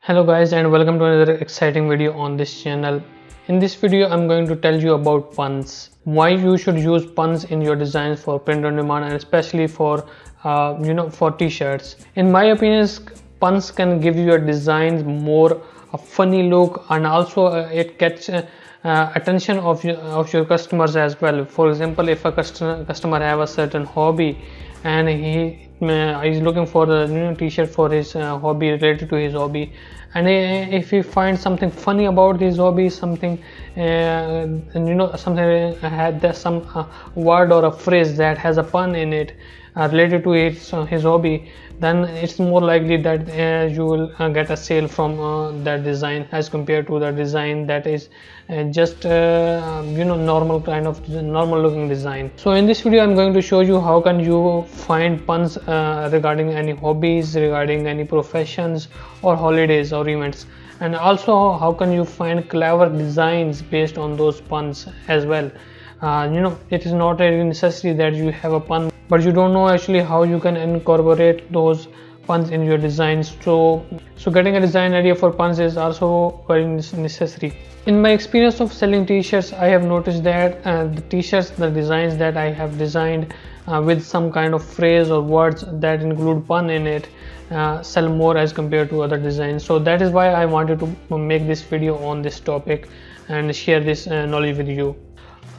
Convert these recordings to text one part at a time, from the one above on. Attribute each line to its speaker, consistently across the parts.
Speaker 1: Hello guys, and welcome to another exciting video on this channel. In this video I'm going to tell you about puns, why you should use puns in your designs for print on demand, and especially for for t-shirts. In my opinion, puns can give your designs more a funny look, and also it gets attention of your customers as well. For example, if a customer have a certain hobby and he is looking for a new t-shirt for his hobby, related to his hobby, and if he finds something funny about his hobby, something something had some word or a phrase that has a pun in it, related to his hobby, then it's more likely that you will get a sale from that design, as compared to the design that is just normal kind of normal looking design. So in this video I'm going to show you how can you find puns regarding any hobbies, regarding any professions or holidays or events, and also how can you find clever designs based on those puns as well. It is not a necessity that you have a pun, but you don't know actually how you can incorporate those puns in your designs. So getting a design idea for puns is also very necessary. In my experience of selling t-shirts, I have noticed that the designs that I have designed with some kind of phrase or words that include pun in it sell more as compared to other designs. So that is why I wanted to make this video on this topic and share this knowledge with you.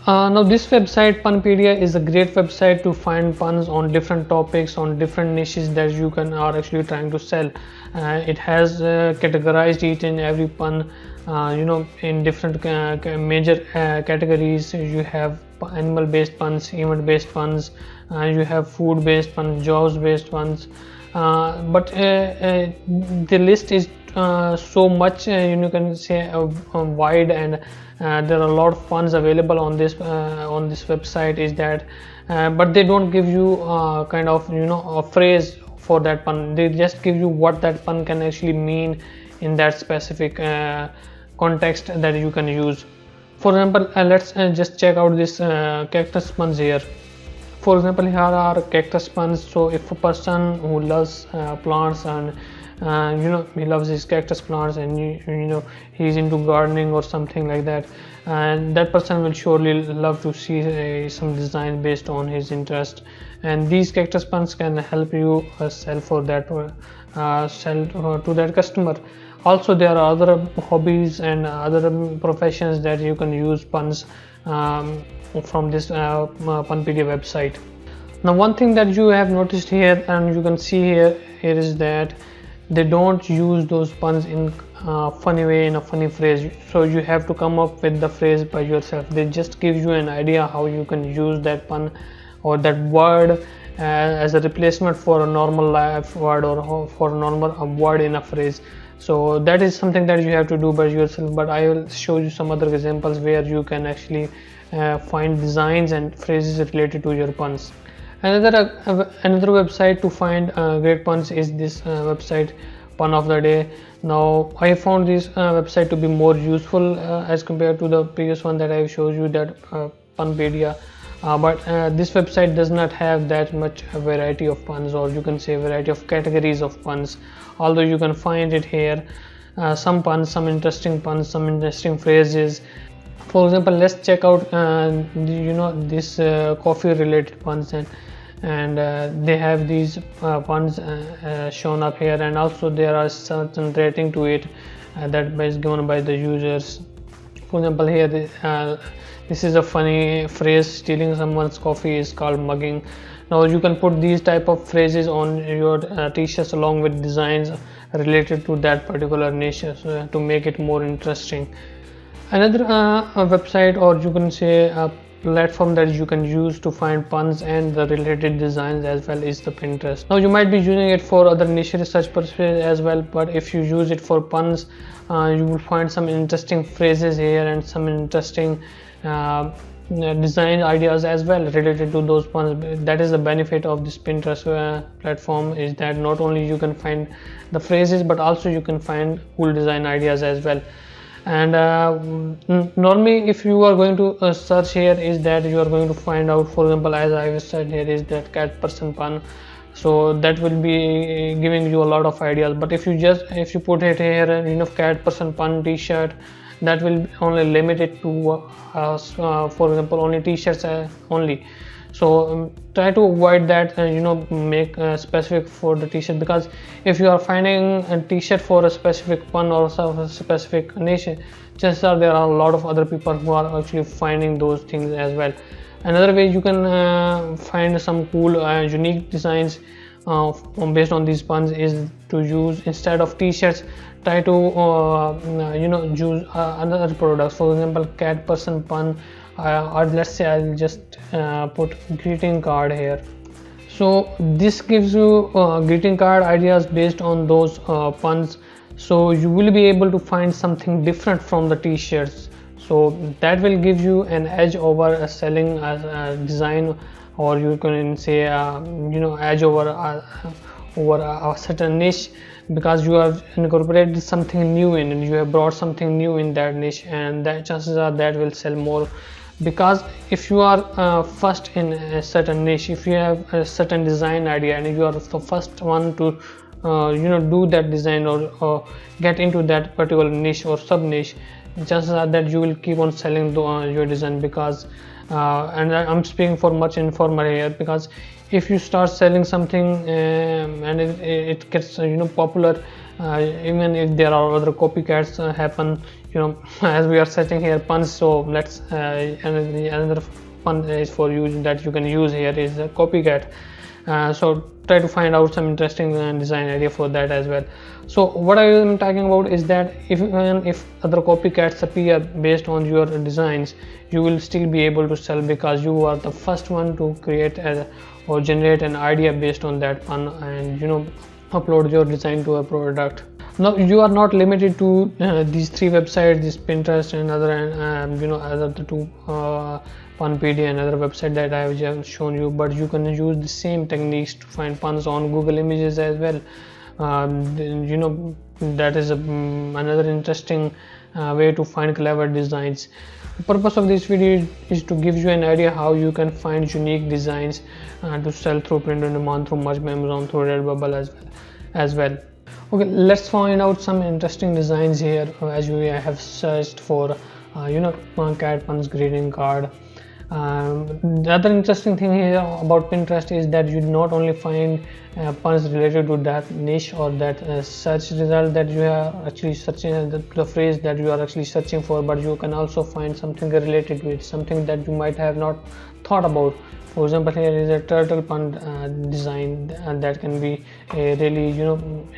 Speaker 1: Now this website Punpedia is a great website to find puns on different topics, on different niches that you are actually trying to sell. It has categorized each and every pun in different major categories. You have animal based puns, event based puns, you have food based puns, jobs based puns, but the list is so much you can say wide, and there are a lot of puns available on this website, is that but they don't give you kind of a phrase for that pun. They just give you what that pun can actually mean in that specific context that you can use. For example, let's just check out this cactus puns here. For example, here are cactus puns. So if a person who loves plants, and he loves his cactus plants, and he's into gardening or something like that, and that person will surely love to see some design based on his interest, and these cactus puns can help you sell for that sell to that customer. Also, there are other hobbies and other professions that you can use puns from this Punpedia website. Now one thing that you have noticed here, and you can see here is that they don't use those puns in a funny way, in a funny phrase. So you have to come up with the phrase by yourself. They just give you an idea how you can use that pun or that word as a replacement for a normal life word, or for a normal word in a phrase. So that is something that you have to do by yourself, but I will show you some other examples where you can actually find designs and phrases related to your puns. Another website to find great puns is this website Pun of the Day. Now I found this website to be more useful as compared to the previous one that I showed you, that Punpedia, but this website does not have that much variety of puns, or you can say variety of categories of puns, although you can find it here. Some puns, some interesting phrases. For example, let's check out this coffee related puns, and they have these puns shown up here, and also there are certain rating to it that is given by the users. For example, here this is a funny phrase: stealing someone's coffee is called mugging. Now you can put these type of phrases on your t-shirts along with designs related to that particular niche, to make it more interesting. Another website, or you can say a platform that you can use to find puns and the related designs as well, is the Pinterest. Now you might be using it for other niche research purposes as well, but if you use it for puns, you will find some interesting phrases here and some interesting design ideas as well related to those puns. That is the benefit of this Pinterest platform, is that not only you can find the phrases, but also you can find cool design ideas as well. And normally if you are going to search here, is that you are going to find out, for example, as I said here, is that cat person pun. so that will be giving you a lot of ideas. But if you put it here, cat person pun t-shirt, that will only limit it to for example only t-shirts only. So try to avoid that and make specific for the t-shirt, because if you are finding a t-shirt for a specific pun or a specific niche, chances are there are a lot of other people who are actually finding those things as well. Another way you can find some cool unique designs based on these puns is to use, instead of t-shirts, try to use another products. For example, cat person pun, or let's say I'll just put greeting card here. So this gives you greeting card ideas based on those puns, so you will be able to find something different from the t-shirts. So that will give you an edge over selling a design, or you can say edge over a certain niche, because you have incorporated something new in, and you have brought something new in that niche, and that chances are that will sell more. Because if you are first in a certain niche, if you have a certain design idea and you are the first one to do that design, or get into that particular niche or sub niche, chances are that you will keep on selling your design. Because and I'm speaking for much informal here, because if you start selling something and it gets popular, even if there are other copycats happen, as we are setting here puns, so let's another pun is for you that you can use here is a copycat. So try to find out some interesting design idea for that as well. So what I am talking about is that even if other copycats appear based on your designs, you will still be able to sell, because you are the first one to create or generate an idea based on that pun, and upload your design to a product. Now you are not limited to these three websites, this Pinterest and other two Punpedia and other website that I have just shown you, but you can use the same techniques to find puns on Google Images as well. That is another interesting way to find clever designs. The purpose of this video is to give you an idea how you can find unique designs to sell through print on demand, through Merch, Amazon, through Redbubble as well. Okay, let's find out some interesting designs here. As I have searched for cat puns greeting card. The other interesting thing here about Pinterest is that you not only find puns related to that niche or that search result that you are actually searching, the phrase that you are actually searching for, but you can also find something related to it, something that you might have not thought about. For example, here is a turtle pun design that can be really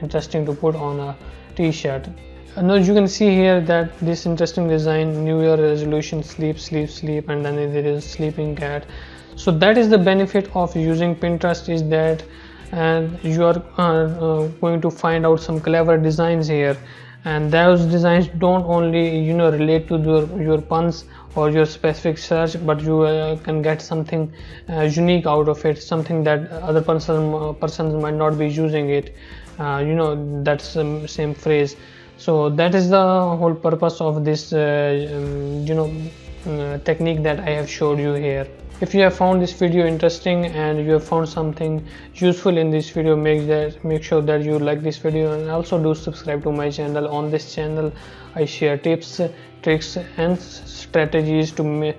Speaker 1: interesting to put on a t-shirt. Now you can see here that this interesting design, New Year resolution, sleep, sleep, sleep, and then there is sleeping cat. So that is the benefit of using Pinterest, is that you are going to find out some clever designs here, and those designs don't only relate to your puns or your specific search, but you can get something unique out of it, something that other persons might not be using it. That's the same phrase. So that is the whole purpose of this technique that I have showed you here. If you have found this video interesting and you have found something useful in this video, make sure that you like this video, and also do subscribe to my channel. On this channel I share tips, tricks and strategies to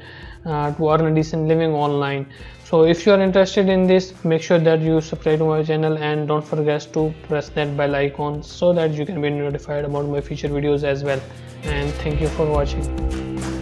Speaker 1: earn a decent living online. So if you are interested in this, make sure that you subscribe to my channel, and don't forget to press that bell icon so that you can be notified about my future videos as well. And thank you for watching.